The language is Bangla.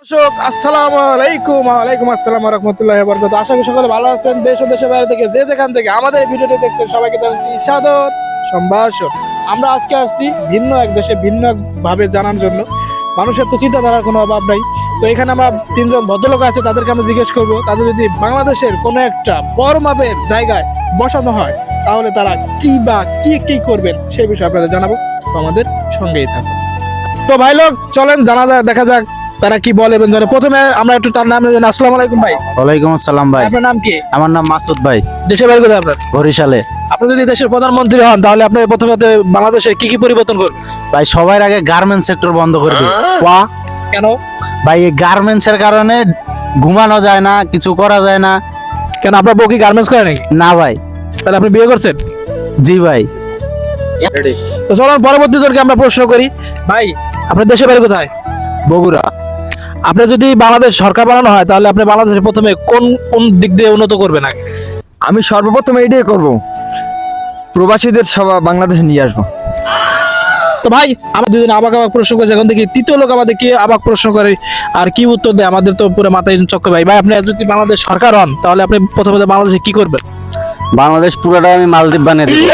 দর্শক আসসালামু আলাইকুম। ওয়ালাইকুম আসসালাম ওয়া রাহমাতুল্লাহি ওয়া বারাকাতুহু। আশা করি সকলে ভালো আছেন। দেশ ও দেশের বাইরে থেকে যে যেখান থেকে আমাদের এই ভিডিওটি দেখছেন সবাইকে জানাচ্ছি স্বাগত সম্ভাষণ। আমরা আজকে আসছি ভিন্ন এক দেশে ভিন্ন এক ভাবে জানার জন্য। মানুষের তো চিন্তাধারার কোনো অভাব নাই। তো এখানে আমরা তিনজন ভদ্রলোক আছে, তাদেরকে আমরা জিজ্ঞেস করবো তাদের যদি বাংলাদেশের কোনো একটা বড় মাপের জায়গায় বসানো হয় তাহলে তারা কি বা কি করবেন সেই বিষয়ে আপনাদের জানাবো। তো আমাদের সঙ্গেই থাকুন। তো ভাই লোক চলেন জানা যাক, দেখা যাক তারা কি বলে। প্রথমে আমরা একটু তার নাম জানি। আসসালামু আলাইকুম ভাই। ওয়ালাইকুম আসসালাম ভাই। আপনার নাম কি? আমার নাম মাসুদ ভাই, দেশের বাড়ি কোথায় আপনার? বরিশালে। আপনি যদি দেশের প্রধানমন্ত্রী হন তাহলে আপনি প্রথমে বাংলাদেশে কি পরিবর্তন করবেন? ভাই সবার আগে গার্মেন্টস সেক্টর বন্ধ করে দিই। ওয়া কেন? ভাই এই গার্মেন্টস এর কারণে ঘুমানো যায় না, কিছু করা যায় না। কেন আপনার বউ কি গার্মেন্টস করে নাকি? না ভাই। তাহলে আপনি বিয়ে করছেন? জি ভাই। তো চলুন পরবর্তী জনকে আমরা প্রশ্ন করি। ভাই আপনার দেশের বাড়ি কোথায়? বগুড়া। আপনি যদি বাংলাদেশ সরকার বানানো হয় তাহলে আপনি বাংলাদেশে প্রথমে কোন কোন দিক দিয়ে উন্নত করবেন আগে? আমি সর্বপ্রথম এইটাই করব, প্রবাসীদের সব বাংলাদেশে নিয়ে আসবো। তো ভাই আমরা দুদিন আবাক প্রশ্ন করেছি, এখন দেখি তৃতীয় লোক আমাদের কি আবাক প্রশ্ন করে আর কি উত্তর দেয়, আমাদের তো পুরো মাথায় চক্কর। ভাই ভাই আপনি যদি বাংলাদেশ সরকার হন তাহলে আপনি প্রথমে বাংলাদেশে কি করবেন? বাংলাদেশ পুরোটা আমি মালদ্বীপ বানিয়ে দিই।